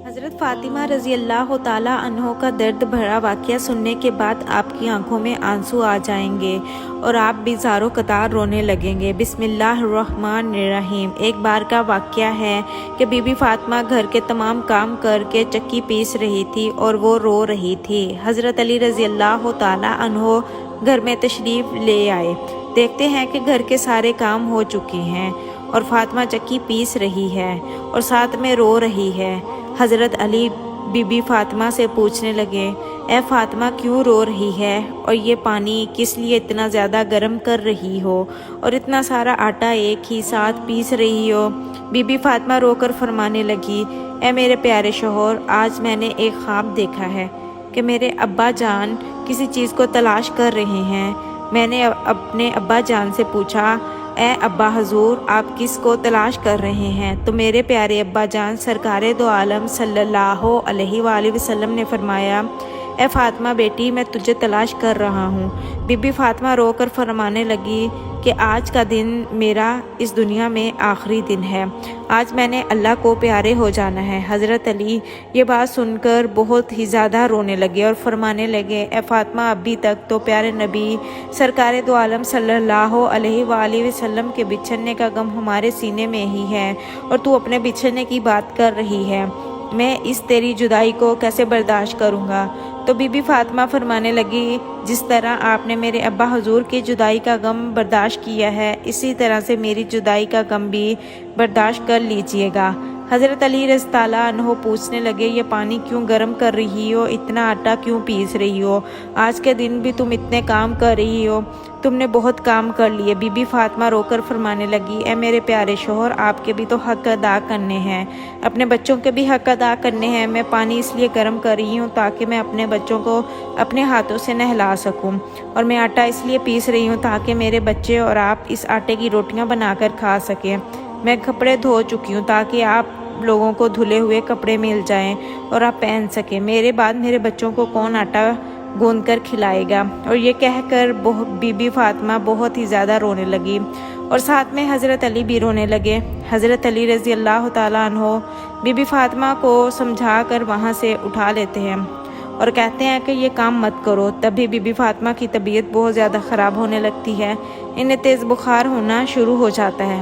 حضرت فاطمہ رضی اللہ تعالیٰ عنہ کا درد بھرا واقعہ سننے کے بعد آپ کی آنکھوں میں آنسو آ جائیں گے اور آپ بھی زاروں قطار رونے لگیں گے۔ بسم اللہ الرحمن الرحیم۔ ایک بار کا واقعہ ہے کہ بی بی فاطمہ گھر کے تمام کام کر کے چکی پیس رہی تھی اور وہ رو رہی تھی۔ حضرت علی رضی اللہ تعالیٰ عنہ گھر میں تشریف لے آئے۔ دیکھتے ہیں کہ گھر کے سارے کام ہو چکے ہیں اور فاطمہ چکی پیس رہی ہے اور ساتھ میں رو رہی ہے۔ حضرت علی بی بی فاطمہ سے پوچھنے لگے، اے فاطمہ کیوں رو رہی ہے اور یہ پانی کس لیے اتنا زیادہ گرم کر رہی ہو اور اتنا سارا آٹا ایک ہی ساتھ پیس رہی ہو؟ بی بی فاطمہ رو کر فرمانے لگی، اے میرے پیارے شوہر، آج میں نے ایک خواب دیکھا ہے کہ میرے ابا جان کسی چیز کو تلاش کر رہے ہیں۔ میں نے اپنے ابا جان سے پوچھا، اے ابا حضور، آپ کس کو تلاش کر رہے ہیں؟ تو میرے پیارے ابا جان سرکار دو عالم صلی اللہ علیہ وآلہ وسلم نے فرمایا، اے فاطمہ بیٹی، میں تجھے تلاش کر رہا ہوں۔ بی بی فاطمہ رو کر فرمانے لگی کہ آج کا دن میرا اس دنیا میں آخری دن ہے، آج میں نے اللہ کو پیارے ہو جانا ہے۔ حضرت علی یہ بات سن کر بہت ہی زیادہ رونے لگے اور فرمانے لگے، اے فاطمہ، ابھی تک تو پیارے نبی سرکار دو عالم صلی اللہ علیہ وآلہ وسلم کے بچھڑنے کا غم ہمارے سینے میں ہی ہے اور تو اپنے بچھڑنے کی بات کر رہی ہے، میں اس تیری جدائی کو کیسے برداشت کروں گا؟ تو بی بی فاطمہ فرمانے لگی، جس طرح آپ نے میرے ابا حضور کی جدائی کا غم برداشت کیا ہے، اسی طرح سے میری جدائی کا غم بھی برداشت کر لیجئے گا۔ حضرت علی رضی اللہ عنہ پوچھنے لگے، یہ پانی کیوں گرم کر رہی ہو؟ اتنا آٹا کیوں پیس رہی ہو؟ آج کے دن بھی تم اتنے کام کر رہی ہو، تم نے بہت کام کر لیے۔ بی بی فاطمہ رو کر فرمانے لگی، اے میرے پیارے شوہر، آپ کے بھی تو حق ادا کرنے ہیں، اپنے بچوں کے بھی حق ادا کرنے ہیں۔ میں پانی اس لیے گرم کر رہی ہوں تاکہ میں اپنے بچوں کو اپنے ہاتھوں سے نہلا سکوں، اور میں آٹا اس لیے پیس رہی ہوں تاکہ میرے بچے اور آپ اس آٹے کی روٹیاں بنا کر کھا سکیں۔ میں کپڑے دھو چکی ہوں تاکہ آپ لوگوں کو دھلے ہوئے کپڑے مل جائیں اور آپ پہن سکیں۔ میرے بعد میرے بچوں کو کون آٹا گوندھ کر کھلائے گا؟ اور یہ کہہ کر بی بی فاطمہ بہت ہی زیادہ رونے لگی اور ساتھ میں حضرت علی بھی رونے لگے۔ حضرت علی رضی اللہ تعالیٰ عنہ بی بی فاطمہ کو سمجھا کر وہاں سے اٹھا لیتے ہیں اور کہتے ہیں کہ یہ کام مت کرو۔ تبھی بی بی فاطمہ کی طبیعت بہت زیادہ خراب ہونے لگتی ہے، انہیں تیز بخار ہونا شروع ہو جاتا ہے۔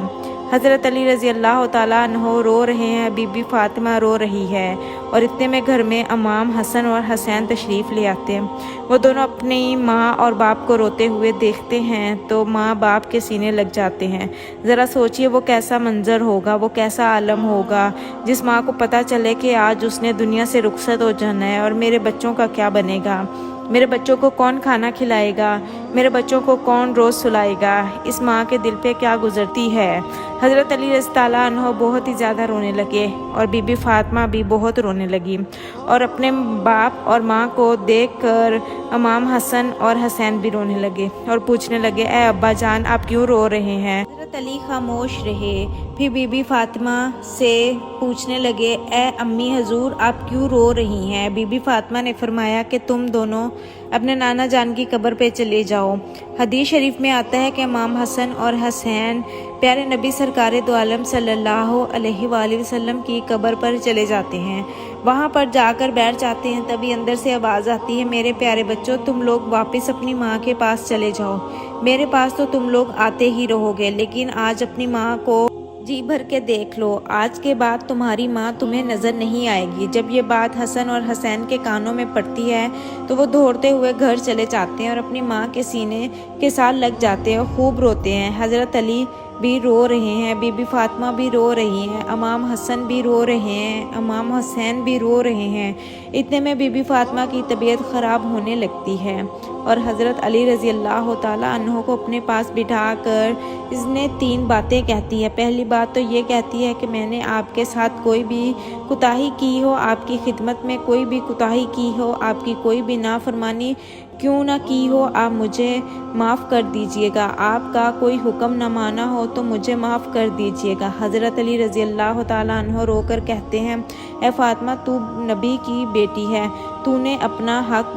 حضرت علی رضی اللہ تعالیٰ عنہ رو رہے ہیں، بی بی فاطمہ رو رہی ہے، اور اتنے میں گھر میں امام حسن اور حسین تشریف لے آتے ہیں۔ وہ دونوں اپنی ماں اور باپ کو روتے ہوئے دیکھتے ہیں تو ماں باپ کے سینے لگ جاتے ہیں۔ ذرا سوچئے وہ کیسا منظر ہوگا، وہ کیسا عالم ہوگا جس ماں کو پتہ چلے کہ آج اس نے دنیا سے رخصت ہو جانا ہے، اور میرے بچوں کا کیا بنے گا؟ میرے بچوں کو کون کھانا کھلائے گا؟ میرے بچوں کو کون روز سلائے گا؟ اس ماں کے دل پہ کیا گزرتی ہے؟ حضرت علی رضی اللہ عنہ بہت ہی زیادہ رونے لگے اور بی بی فاطمہ بھی بہت رونے لگی، اور اپنے باپ اور ماں کو دیکھ کر امام حسن اور حسین بھی رونے لگے اور پوچھنے لگے، اے ابا جان، آپ کیوں رو رہے ہیں؟ حضرت علی خاموش رہے، پھر بی بی فاطمہ سے پوچھنے لگے، اے امی حضور، آپ کیوں رو رہی ہیں؟ بی بی فاطمہ نے فرمایا کہ تم دونوں اپنے نانا جان کی قبر پہ چلے جاؤ۔ حدیث شریف میں آتا ہے کہ امام حسن اور حسین پیارے نبی سرکار دو عالم صلی اللہ علیہ وآلہ وسلم کی قبر پر چلے جاتے ہیں، وہاں پر جا کر بیٹھ جاتے ہیں۔ تبھی اندر سے آواز آتی ہے، میرے پیارے بچوں، تم لوگ واپس اپنی ماں کے پاس چلے جاؤ، میرے پاس تو تم لوگ آتے ہی رہو گے، لیکن آج اپنی ماں کو جی بھر کے دیکھ لو، آج کے بعد تمہاری ماں تمہیں نظر نہیں آئے گی۔ جب یہ بات حسن اور حسین کے کانوں میں پڑتی ہے تو وہ دوڑتے ہوئے گھر چلے جاتے ہیں اور اپنی ماں کے سینے کے ساتھ لگ جاتے ہیں اور خوب روتے ہیں۔ حضرت علی بھی رو رہے ہیں، بی بی فاطمہ بھی رو رہی ہیں، امام حسن بھی رو رہے ہیں، امام حسین بھی رو رہے ہیں۔ اتنے میں بی بی فاطمہ کی طبیعت خراب ہونے لگتی ہے اور حضرت علی رضی اللہ تعالیٰ عنہ کو اپنے پاس بٹھا کر اس نے 3 باتیں کہتی ہے۔ پہلی بات تو یہ کہتی ہے کہ میں نے آپ کے ساتھ کوئی بھی کوتاہی کی ہو، آپ کی خدمت میں کوئی بھی کوتاہی کی ہو، آپ کی کوئی بھی نافرمانی کیوں نہ کی ہو، آپ مجھے معاف کر دیجئے گا، آپ کا کوئی حکم نہ مانا ہو تو مجھے معاف کر دیجئے گا۔ حضرت علی رضی اللہ تعالیٰ عنہ رو کر کہتے ہیں، اے فاطمہ، تو نبی کی بیٹی ہے، تو نے اپنا حق